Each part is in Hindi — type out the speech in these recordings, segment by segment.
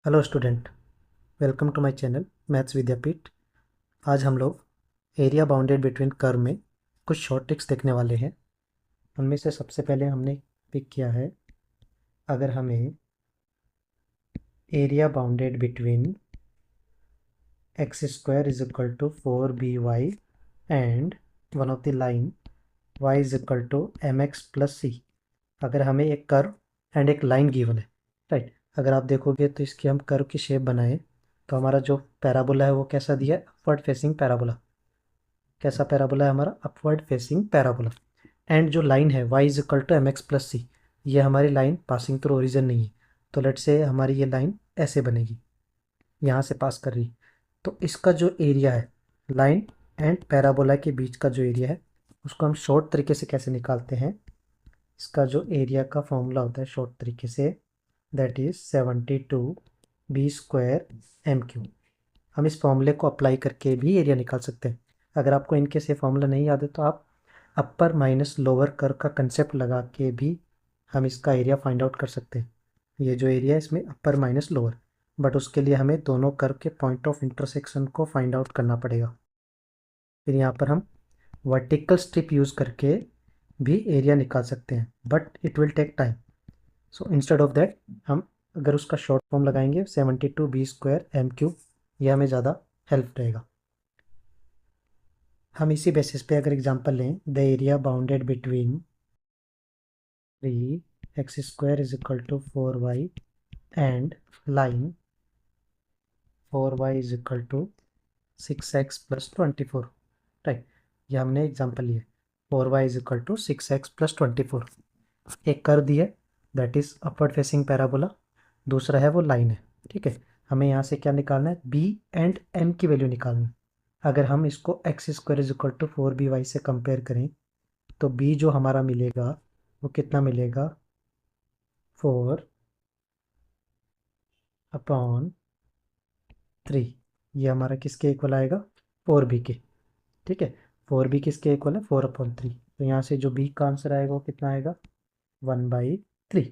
Hello student, welcome to my channel maths Vidyapeeth. आज हम लोग एरिया बाउंडेड बिटवीन कर्व में कुछ शॉर्ट ट्रिक्स देखने वाले हैं। उनमें से सबसे पहले हमने पिक किया है, अगर हमें area bounded between X square is equal to 4by and one of the line y is equal to mx plus C, अगर हमें एक कर्व एंड एक लाइन गिवन है, राइट। अगर आप देखोगे तो इसकी हम कर्व की शेप बनाए तो हमारा जो पैराबोला है वो कैसा दिया है? Upward facing parabola. कैसा पैराबोला है हमारा? Upward facing parabola. एंड जो लाइन है y is equal to M X plus C, ये हमारी लाइन पासिंग थ्रू ओरिजिन नहीं है। तो लेट से हमारी ये लाइन ऐसे बनेगी, यहाँ से पास कर रही। तो इसका जो एरिया है लाइन एंड पैराबोला के बीच का जो एरिया है उसको हम शॉर्ट तरीके से कैसे निकालते हैं? इसका जो एरिया का फॉर्मूला होता है शॉर्ट तरीके से, दैट इज 72 b² m³ हम इस फॉर्मूले को अप्लाई करके भी एरिया निकाल सकते हैं। अगर आपको इनके से फॉर्मूला नहीं याद है तो आप अपर माइनस लोअर कर्व का कंसेप्ट लगा के भी हम इसका एरिया फाइंड आउट कर सकते हैं। ये जो एरिया है इसमें अपर माइनस लोअर, बट उसके लिए हमें दोनों कर्व के पॉइंट ऑफ इंटरसेक्शन को फाइंड आउट करना पड़ेगा। फिर यहाँ पर हम वर्टिकल स्ट्रिप यूज़ करके भी एरिया निकाल सकते हैं, but it will take time. So instead of that हम अगर उसका शॉर्ट फॉर्म लगाएंगे 72 b² m³, यह हमें ज़्यादा हेल्प रहेगा। हम इसी बेसिस पे अगर एग्जांपल लें, the area bounded between 3x² is equal to 4y and line 4y is equal to 6x plus 24, right. ये हमने एग्जांपल लिए 4y is equal to 6x plus 24। एक कर दिया that is upward facing parabola, दूसरा है वो लाइन है, ठीक है। हमें यहाँ से क्या निकालना है? b एंड m की वैल्यू निकालनी है। अगर हम इसको x² is equal to 4by से कंपेयर करें तो b जो हमारा मिलेगा वो कितना मिलेगा? 4/3। ये हमारा किसके इक्वल आएगा? 4b के, ठीक है। 4b किसके इक्वल है? 4/3। तो यहाँ से जो b का आंसर आएगा वो कितना आएगा? 1/3,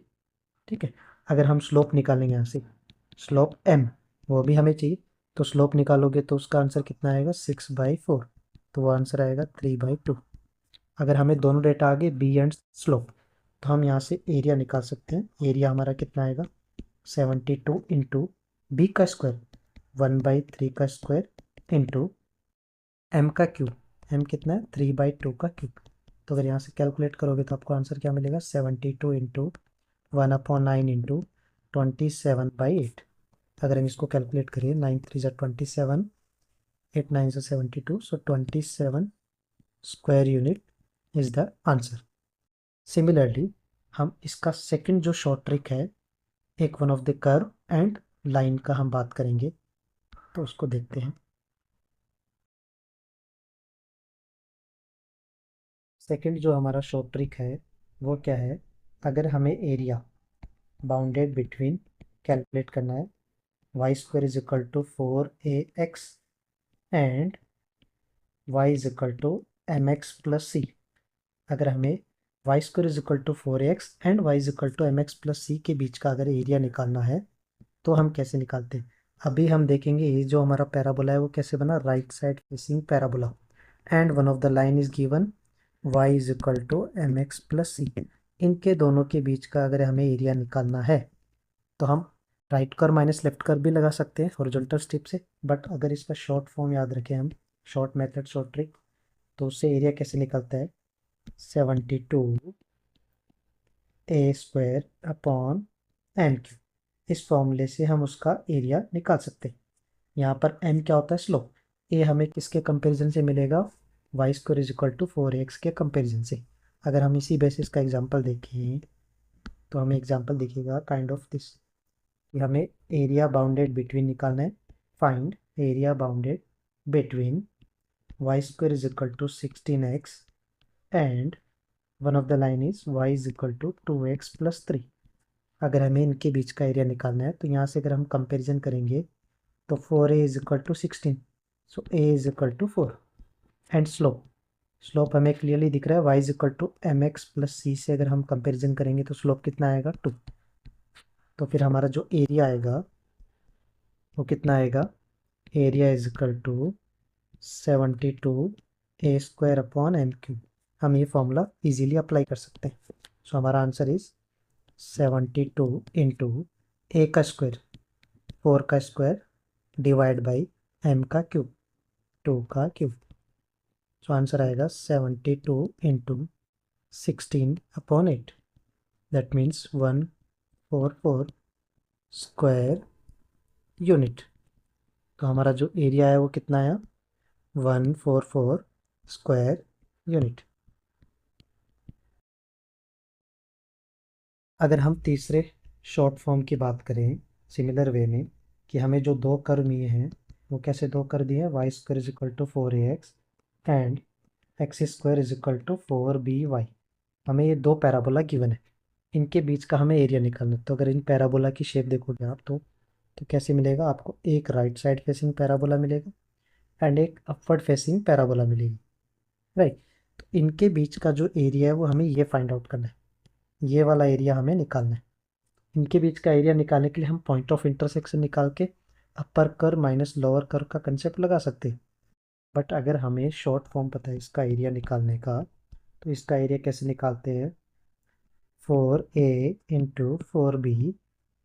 ठीक है। अगर हम स्लोप निकालेंगे यहाँ से, स्लोप m वो भी हमें चाहिए, तो स्लोप निकालोगे तो उसका आंसर कितना आएगा? 6/4, तो वो आंसर आएगा 3/2। अगर हमें दोनों डेटा आ गए बी एंड स्लोप, तो हम यहाँ से एरिया निकाल सकते हैं। एरिया हमारा कितना आएगा? 72 इंटू बी का स्क्वायर 1/3 का स्क्वायर इंटू एम का क्यूब। एम कितना है? 3/2 का क्यूब। तो अगर यहाँ से कैलकुलेट करोगे तो आपको आंसर क्या मिलेगा? 72 इंटू 1/9 इंटू 27/8। अगर हम इसको कैलकुलेट करें, 9 3 ज़ा 27, 8 9 ज़ा 72, सो 27 square unit is the answer. Similarly हम इसका सेकंड जो शॉर्ट ट्रिक है, एक one of the curve and line का हम बात करेंगे, तो उसको देखते हैं। सेकंड जो हमारा शॉर्ट ट्रिक है वो क्या है? अगर हमें एरिया बाउंडेड बिटवीन कैलकुलेट करना है, y² is equal to 4ax and y is equal to mx plus C. अगर हमें y² is equal to 4ax and y is equal to mx plus C के बीच का अगर एरिया निकालना है तो हम कैसे निकालते हैं? अभी हम देखेंगे ये जो हमारा पैराबोला है वो कैसे बना, right side facing parabola, and one of the line is given y is equal to M X plus C. इनके दोनों के बीच का अगर हमें एरिया निकालना है तो हम right curve minus left curve भी लगा सकते हैं हॉरिजॉन्टल स्ट्रिप से, बट अगर इसका शॉर्ट फॉर्म याद रखें हम, शॉर्ट मेथड शॉर्ट ट्रिक, तो उससे एरिया कैसे निकलता है? 72a² upon m³। इस फॉर्मूले से हम उसका एरिया निकाल सकते हैं। यहाँ पर m क्या होता है? स्लोप। ए हमें किसके कंपैरिजन से मिलेगा? y² is equal to 4ax के कंपैरिजन से। अगर हम इसी बेसिस का एग्जांपल देखें तो हमें एग्जांपल दिखेगा काइंड ऑफ दिस, कि हमें एरिया बाउंडेड बिटवीन निकालना है। Find area bounded between y² is equal to 16x and one of the line is y is equal to 2x plus 3। अगर हमें इनके बीच का एरिया निकालना है तो यहाँ से अगर हम कंपेरिजन करेंगे तो 4a is equal to 16, so a is equal to 4। And slope, slope हमें क्लियरली दिख रहा है y is equal to M X plus C से अगर हम कंपेरिजन करेंगे तो स्लोप कितना आएगा? 2। तो फिर हमारा जो एरिया आएगा वो कितना आएगा, area is equal to 72 a² upon m³। हम ये फॉर्मूला इजीली अप्लाई कर सकते हैं। सो हमारा आंसर इज 72 इंटू ए का स्क्वायर, 4 का स्क्वायर डिवाइड बाई m का क्यूब, 2 का क्यूब। सो आंसर आएगा 72 into 16/8, that means 144 square unit. तो हमारा जो एरिया है वो कितना आया, 144 स्क्वायर यूनिट। अगर हम तीसरे शॉर्ट फॉर्म की बात करें सिमिलर वे में, कि हमें जो दो कर्व दिए हैं वो कैसे दो कर दिए हैं, y² is equal to 4ax and x² is equal to 4by। हमें ये दो पैराबोला गिवन है, इनके बीच का हमें एरिया निकालना है। तो अगर इन पैराबोला की शेप देखोगे आप तो कैसे मिलेगा आपको, एक राइट साइड फेसिंग पैराबोला मिलेगा एंड एक अपवर्ड फेसिंग पैराबोला मिलेगी, राइट। तो इनके बीच का जो एरिया है वो हमें ये फाइंड आउट करना है, ये वाला एरिया हमें निकालना है। इनके बीच का एरिया निकालने के लिए हम पॉइंट ऑफ इंटरसेक्शन निकाल के upper curve minus lower curve का कंसेप्ट लगा सकते हैं। बट अगर हमें शॉर्ट फॉर्म पता है इसका एरिया निकालने का, तो इसका एरिया कैसे निकालते हैं, 4a into 4b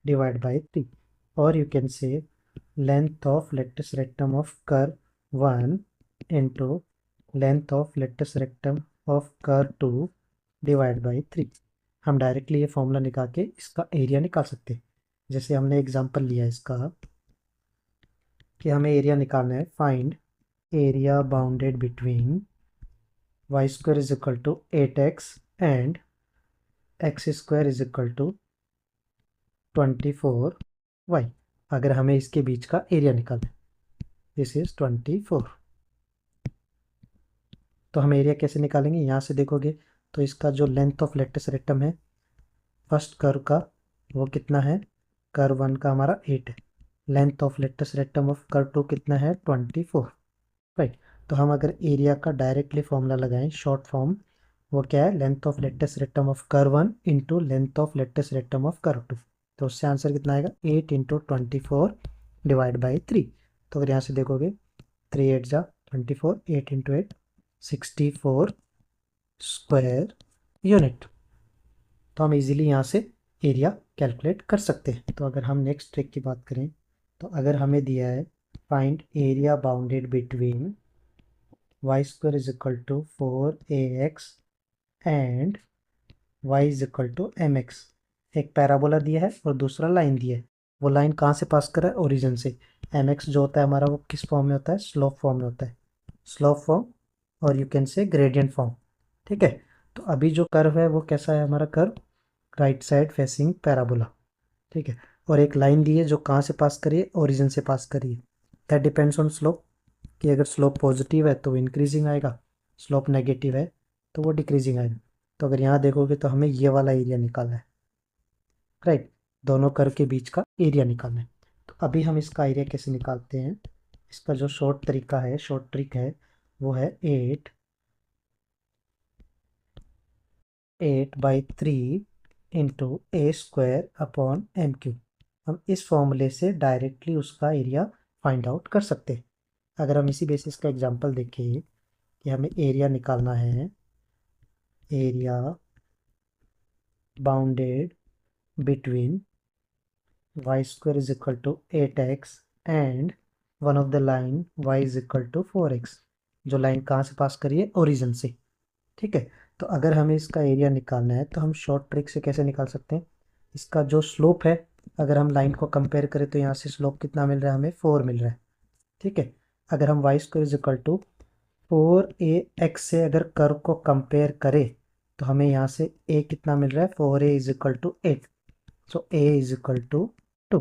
divide by 3, और you can say length of latus rectum of curve 1 into length of latus rectum of curve 2 divide by 3। हम डायरेक्टली ये फॉर्मूला निकाल के इसका एरिया निकाल सकते हैं। जैसे हमने एग्जांपल लिया इसका कि हमें एरिया निकालना है, find area bounded between y² is equal to 8x and x² is equal to 24y। अगर हमें इसके बीच का एरिया निकालना है, दिस इज 24। तो हम एरिया कैसे निकालेंगे, यहाँ से देखोगे तो इसका जो लेंथ ऑफ लेटस रेक्टम है फर्स्ट कर्व का वो कितना है, कर्व 1 का हमारा 8 है, length of latus rectum of curve 2 कितना है 24, राइट। तो हम अगर एरिया का डायरेक्टली फॉर्मूला लगाएं शॉर्ट फॉर्म, वो क्या है, length of latus rectum of curve 1 into length of latus rectum of curve 2। तो उससे आंसर कितना आएगा, 8 इंटू 24 डिवाइड बाई 3। तो अगर यहाँ से देखोगे 3 8 जा 24, 8 इंटू 8 64 स्क्वायर यूनिट। तो हम इजीली यहाँ से एरिया कैलकुलेट कर सकते हैं। तो अगर हम नेक्स्ट ट्रिक की बात करें, तो अगर हमें दिया है find area bounded between y² is equal to 4ax and y is equal to mx, एक पैराबोला दिया है और दूसरा लाइन दिया है। वो लाइन कहाँ से पास कर रहा है, ओरिजिन से। mx जो होता है हमारा वो किस फॉर्म में होता है, स्लोप फॉर्म में होता है, स्लोप फॉर्म और यू कैन से ग्रेडियंट फॉर्म, ठीक है। तो अभी जो कर्व है वो कैसा है, हमारा curve right side facing parabola, ठीक है। और एक लाइन दी है जो कहाँ से पास करिए, ओरिजिन से पास करिए। दैट डिपेंड्स ऑन स्लोप, कि अगर स्लोप पॉजिटिव है तो वो इंक्रीजिंग आएगा, स्लोप नेगेटिव है तो वो डिक्रीजिंग आएगा। तो अगर यहाँ देखोगे तो हमें ये वाला एरिया निकालना है, राइट, दोनों कर्व के बीच का एरिया निकालना है। तो अभी हम इसका एरिया कैसे निकालते हैं, इसका जो शॉर्ट तरीका है, शॉर्ट ट्रिक है, वो है 8/3 इंटू a² अपॉन m³। हम इस फॉर्मूले से डायरेक्टली उसका एरिया फाइंड आउट कर सकते हैं। अगर हम इसी बेसिस का एग्जांपल देखें कि हमें एरिया निकालना है, area bounded between y² is equal to 8x and one of the line y is equal to 4x, जो लाइन कहाँ से पास करिए, ओरिजिन से, ठीक है। तो अगर हमें इसका एरिया निकालना है तो हम शॉर्ट ट्रिक से कैसे निकाल सकते हैं, इसका जो स्लोप है, अगर हम लाइन को कंपेयर करें तो यहाँ से स्लोप कितना मिल रहा है, हमें 4 मिल रहा है, ठीक है। अगर हम y² is equal to 4ax से अगर कर्व को कंपेयर करें तो हमें यहाँ से a कितना मिल रहा है, 4a is equal to 8, so a is equal to 2।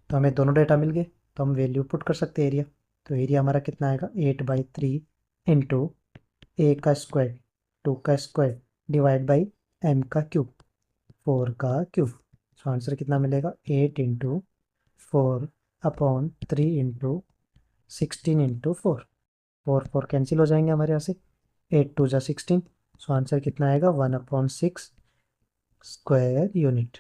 तो हमें दोनों डेटा मिल गए, तो हम वैल्यू पुट कर सकते हैं एरिया। तो एरिया हमारा कितना आएगा, 8/3 इंटू ए का स्क्वायर, 2 का स्क्वायर डिवाइड बाई m का क्यूब, 4 का क्यूब। सो आंसर कितना मिलेगा, 8 इंटू 4/3 इंटू 16 इंटू 4, 4 कैंसिल हो जाएंगे हमारे यहाँ से, 8 2 जा 16। सो आंसर कितना आएगा, 1/6 स्क्वायर यूनिट।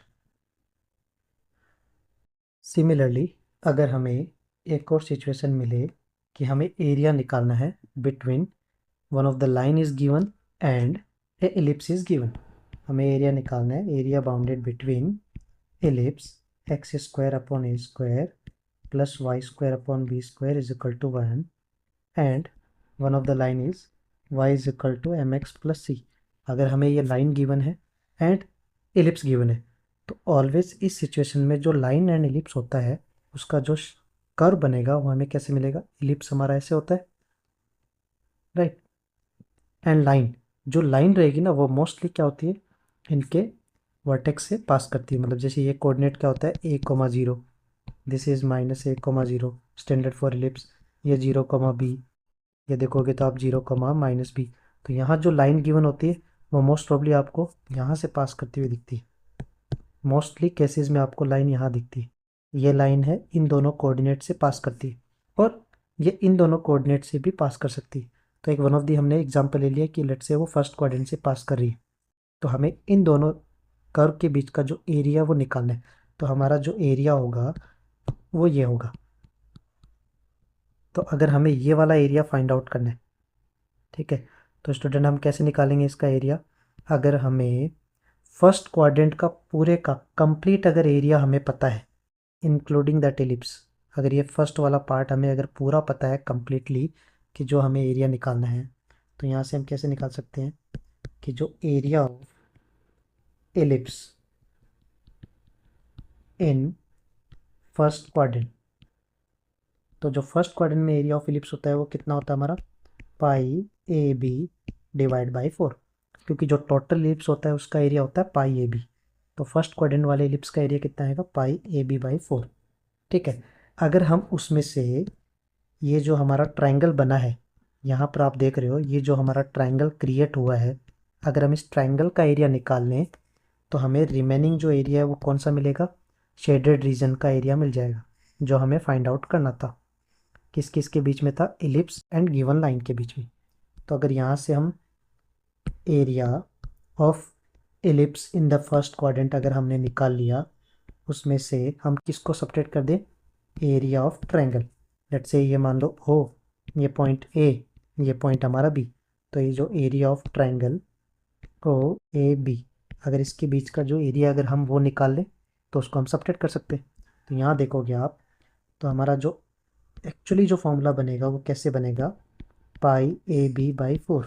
सिमिलरली अगर हमें एक और सिचुएशन मिले कि हमें एरिया निकालना है between one of the line is given and a ellipse is given, हमें एरिया निकालना है, area bounded between ellipse X square upon A square plus Y square upon B square is equal to 1 and one of the line is y is equal to M X plus C. अगर हमें ये लाइन गिवन है एंड एलिप्स गिवन है तो ऑलवेज इस सिचुएशन में जो लाइन एंड एलिप्स होता है उसका जो कर्व बनेगा वो हमें कैसे मिलेगा, एलिप्स हमारा ऐसे होता है राइट, एंड लाइन, जो लाइन रहेगी ना वो मोस्टली क्या होती है, इनके वर्टेक्स से पास करती है। मतलब जैसे ये कोऑर्डिनेट क्या होता है a,0, this is -a,0 standard for ellipse, ये 0,b, ये देखोगे तो आप 0,-b। तो यहाँ जो लाइन गिवन होती है वो मोस्ट प्रॉब्ली आपको यहाँ से पास करती हुई दिखती है, मोस्टली केसेस में आपको लाइन यहाँ दिखती है, ये लाइन है इन दोनों कोऑर्डिनेट से पास करती है और ये इन दोनों कोऑर्डिनेट से भी पास कर सकती है। तो एक वन ऑफ दी हमने एग्जांपल ले लिया कि लेट से वो फर्स्ट क्वाड्रेंट से पास कर रही है, तो हमें इन दोनों कर्व के बीच का जो एरिया वो निकालना है। तो हमारा जो एरिया होगा वो ये होगा। तो अगर हमें ये वाला एरिया फाइंड आउट करना है, ठीक है, तो स्टूडेंट हम कैसे निकालेंगे इसका एरिया, अगर हमें फर्स्ट क्वाड्रेंट का पूरे का कंप्लीट अगर एरिया हमें पता है इंक्लूडिंग दैट एलिप्स, अगर ये फर्स्ट वाला पार्ट हमें अगर पूरा पता है कंप्लीटली कि जो हमें एरिया निकालना है, तो यहाँ से हम कैसे निकाल सकते हैं कि जो area of ellipse in first quadrant, तो जो फर्स्ट क्वाड्रेंट में एरिया ऑफ एलिप्स होता है वो कितना होता है हमारा पाई ए बी डिवाइड बाई 4, क्योंकि जो टोटल एलिप्स होता है उसका एरिया होता है पाई ए बी, तो फर्स्ट क्वाड्रेंट वाले एलिप्स का एरिया कितना आएगा पाई ए बी बाई 4, ठीक है। अगर हम उसमें से ये जो हमारा ट्रायंगल बना है, यहाँ पर आप देख रहे हो ये जो हमारा ट्रायंगल क्रिएट हुआ है, अगर हम इस ट्रायंगल का एरिया निकाल लें तो हमें रिमेनिंग जो एरिया है वो कौन सा मिलेगा, शेडेड रीजन का एरिया मिल जाएगा, जो हमें फाइंड आउट करना था, किस किस के बीच में था, एलिप्स एंड गिवन लाइन के बीच में। तो अगर यहाँ से हम area of ellipse in the first quadrant अगर हमने निकाल लिया, उसमें से हम किसको सब्ट्रैक्ट कर दें, area of triangle, let's say ये मान लो हो ये पॉइंट ए, ये पॉइंट हमारा बी, तो ये जो area of triangle O A B, अगर इसके बीच का जो एरिया अगर हम वो निकाल लें तो उसको हम सब्ट्रैक्ट कर सकते हैं। तो यहाँ देखोगे आप, तो हमारा जो एक्चुअली जो फॉर्मूला बनेगा वो कैसे बनेगा, पाई ए बी बाई 4,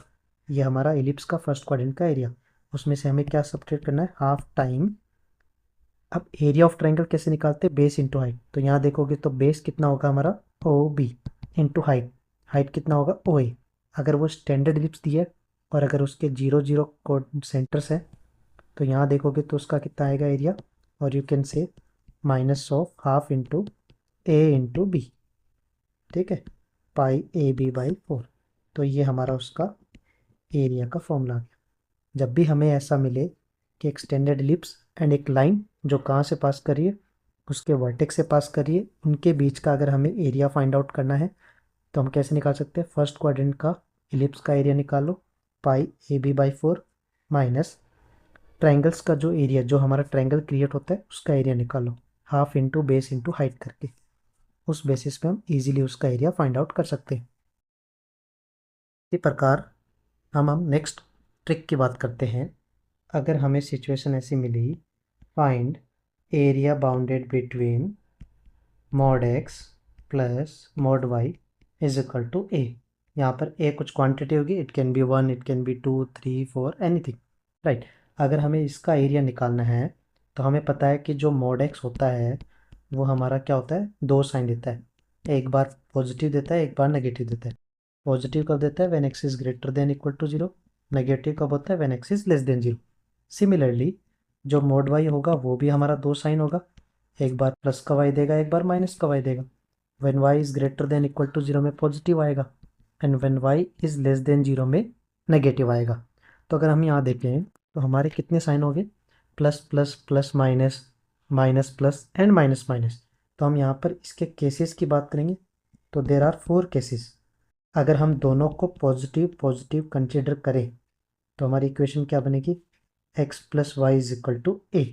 ये हमारा एलिप्स का फर्स्ट क्वाड्रेंट का एरिया, उसमें से हमें क्या सब्ट्रैक्ट करना है, हाफ टाइम। अब एरिया ऑफ ट्रायंगल कैसे निकालते हैं, बेस इंटू हाइट, तो यहाँ देखोगे तो बेस कितना होगा हमारा O B into height, height कितना होगा ओ ए, अगर वो स्टैंडर्ड एलिप्स दिया है और अगर उसके 0 0 कोड सेंटर्स है तो यहाँ देखोगे तो उसका कितना आएगा एरिया, और you can say minus of half into A into B, ठीक है, पाई ए बी बाई 4, तो ये हमारा उसका एरिया का फॉर्मूला आ गया। जब भी हमें ऐसा मिले कि एक स्टैंडर्ड एलिप्स एंड एक लाइन जो कहाँ से पास कर रही है, उसके वर्टेक्स से पास कर रही है, उनके बीच का अगर हमें एरिया फाइंड आउट करना है तो हम कैसे निकाल सकते हैं, फर्स्ट क्वाड्रेंट का एलिप्स का एरिया निकालो pi A B by 4 minus triangles का जो एरिया जो हमारा ट्रायंगल क्रिएट होता है उसका एरिया निकालो half into base into height करके, उस बेसिस पे हम इजीली उसका एरिया फाइंड आउट कर सकते हैं। इसी प्रकार हम नेक्स्ट ट्रिक की बात करते हैं। अगर हमें सिचुएशन ऐसी मिली, find area bounded between mod X plus mod Y is equal to A, यहाँ पर ए कुछ क्वांटिटी होगी, it can be 1, it can be 2, 3, 4 anything, right. अगर हमें इसका एरिया निकालना है तो हमें पता है कि जो मॉड एक्स होता है वो हमारा क्या होता है, दो साइन देता है, एक बार पॉजिटिव देता है एक बार नेगेटिव देता है। पॉजिटिव कब देता है, when X is greater than equal to 0, negative कब होता है, when X is less than 0। Similarly जो मॉड वाई होगा वो भी हमारा दो साइन होगा, एक बार प्लस का वाई देगा एक बार माइनस का वाई देगा, when Y is greater than equal to 0 में पॉजिटिव आएगा and when Y is less than 0 में नेगेटिव आएगा। तो अगर हम यहाँ देखें तो हमारे कितने साइन हो गए, plus plus plus minus, minus plus and minus minus. तो हम यहाँ पर इसके केसेस की बात करेंगे तो देर आर 4 केसेस। अगर हम दोनों को पॉजिटिव पॉजिटिव कंसिडर करें तो हमारी इक्वेशन क्या बनेगी, X plus Y is equal to A,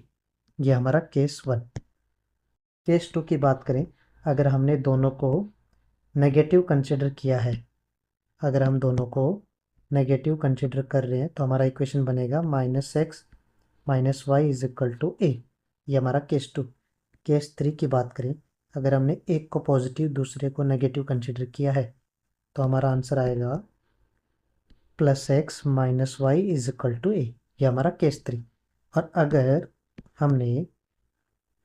ये हमारा केस 1। केस 2 की बात करें, अगर हमने दोनों को नेगेटिव कंसिडर किया है, अगर हम दोनों को नेगेटिव कंसिडर कर रहे हैं तो हमारा इक्वेशन बनेगा -x - y = a। ये हमारा केस 2। केस 3 की बात करें, अगर हमने एक को पॉजिटिव दूसरे को नेगेटिव कंसिडर किया है तो हमारा आंसर आएगा +x - y = a। ये हमारा केस 3। और अगर हमने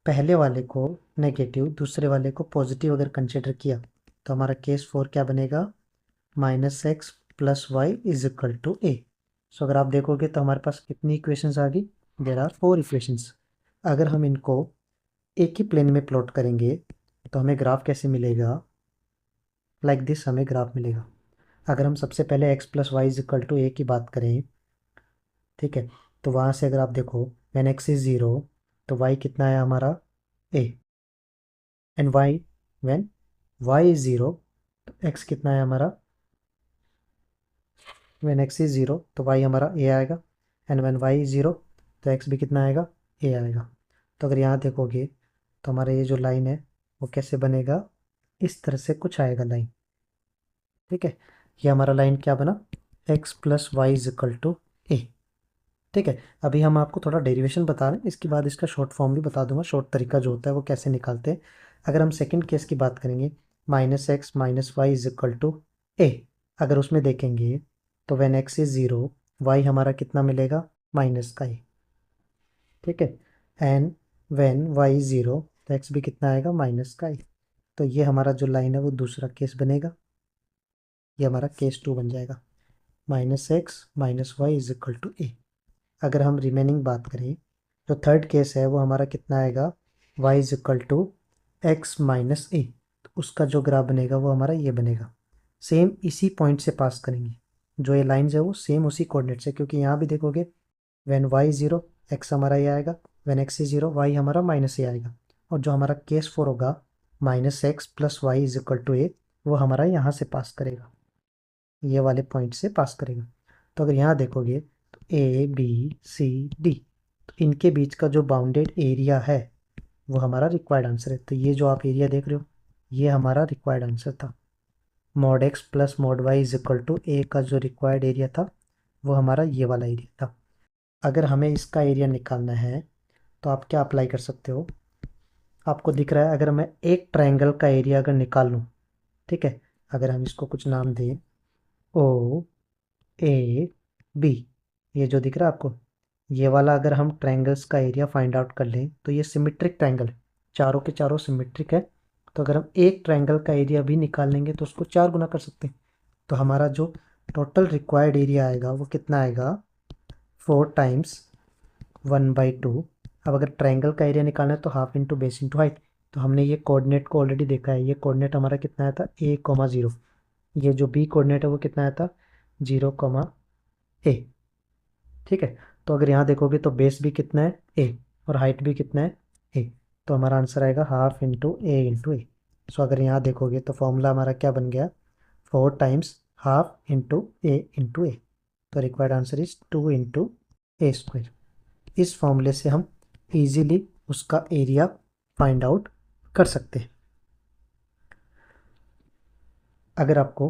पहले वाले को नेगेटिव दूसरे वाले को पॉजिटिव अगर कंसिडर किया तो हमारा केस 4 क्या बनेगा, -x + y = a। सो अगर आप देखोगे तो हमारे पास कितनी इक्वेशंस आ गई, देयर आर 4 इक्वेशंस। अगर हम इनको एक ही प्लेन में प्लॉट करेंगे तो हमें ग्राफ कैसे मिलेगा, लाइक दिस हमें ग्राफ मिलेगा। अगर हम सबसे पहले x + y = a की बात करें, ठीक है, तो वहाँ से अगर आप देखो व्हेन x इज 0 तो y कितना है हमारा a, and y when y is 0 तो x कितना है हमारा, व्हेन x इज 0 तो y हमारा a आएगा, एंड व्हेन y इज 0 तो x भी कितना आएगा, a आएगा। तो अगर यहाँ देखोगे तो हमारा ये जो लाइन है वो कैसे बनेगा, इस तरह से कुछ आएगा लाइन, ठीक है। ये हमारा लाइन क्या बना, x + y = a, ठीक है। अभी हम आपको थोड़ा डेरिवेशन बता रहे हैं, इसके बाद इसका शॉर्ट फॉर्म भी बता दूंगा, शॉर्ट तरीका जो होता है वो कैसे निकालते हैं। अगर हम सेकंड केस की बात करेंगे, -x - y = a, अगर उसमें देखेंगे तो व्हेन x इज 0 y हमारा कितना मिलेगा, माइनस का a, ठीक है, एंड व्हेन y इज 0 तो x भी कितना आएगा, माइनस का a। तो ये हमारा जो लाइन है वो दूसरा केस बनेगा, ये हमारा केस 2 बन जाएगा, -x - y = a। अगर हम रिमेनिंग बात करें, जो थर्ड केस है वो हमारा कितना आएगा, y = x - a। तो उसका जो ग्राफ बनेगा वो हमारा ये बनेगा, सेम इसी पॉइंट से पास करेंगे, जो ये लाइन्स है वो सेम उसी कोऑर्डिनेट से, क्योंकि यहाँ भी देखोगे व्हेन y 0 x हमारा ये आएगा, व्हेन x इज 0 y हमारा -a आएगा, और जो हमारा केस 4 होगा -x + y = a, वो हमारा यहाँ से पास करेगा, ये वाले पॉइंट से पास करेगा। तो अगर यहाँ देखोगे तो ए बी सी डी, तो इनके बीच का जो बाउंडेड एरिया है वो हमारा रिक्वायर्ड आंसर है। तो ये जो आप एरिया देख रहे हो ये हमारा रिक्वायर्ड आंसर था, mod x + mod y = a का जो रिक्वायर्ड एरिया था वो हमारा ये वाला एरिया था। अगर हमें इसका एरिया निकालना है तो आप क्या अप्लाई कर सकते हो, आपको दिख रहा है, अगर मैं एक ट्रायंगल का एरिया अगर निकाल लूँ, ठीक है, अगर हम इसको कुछ नाम दें ओ ए बी, ये जो दिख रहा है आपको, ये वाला अगर हम ट्रायंगल्स का एरिया फाइंड आउट कर लें तो ये सिमेट्रिक ट्रायंगल है, चारों के चारों सिमेट्रिक है। तो अगर हम एक ट्रायंगल का एरिया भी निकाल लेंगे तो उसको 4 गुना कर सकते हैं, तो हमारा जो टोटल रिक्वायर्ड एरिया आएगा वो कितना आएगा, 4 × 1/2। अब अगर ट्रायंगल का एरिया निकालना है तो half into base into height, तो हमने ये कोऑर्डिनेट को ऑलरेडी देखा है, ये कोऑर्डिनेट हमारा कितना आया था, a, 0, ये जो b कोऑर्डिनेट है वो कितना आया था, 0, a, ठीक है। तो अगर यहाँ देखोगे तो बेस भी कितना है, a, और हाइट भी कितना है, a, तो हमारा आंसर आएगा हाफ इंटू a इंटू ए। सो अगर यहाँ देखोगे तो फॉर्मूला हमारा क्या बन गया, 4 × हाफ इंटू a इंटू ए, तो रिक्वायर्ड आंसर इज 2 × a²। इस फॉर्मूले से हम इजीली उसका एरिया फाइंड आउट कर सकते हैं। अगर आपको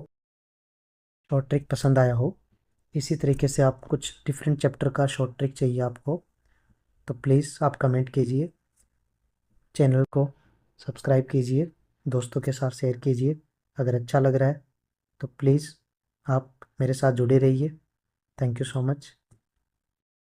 शॉर्ट ट्रिक पसंद आया हो, इसी तरीके से आप कुछ डिफरेंट चैप्टर का शॉर्ट ट्रिक चाहिए आपको, तो प्लीज़ आप कमेंट कीजिए, चैनल को सब्सक्राइब कीजिए, दोस्तों के साथ शेयर कीजिए। अगर अच्छा लग रहा है तो प्लीज़ आप मेरे साथ जुड़े रहिए। Thank you so much.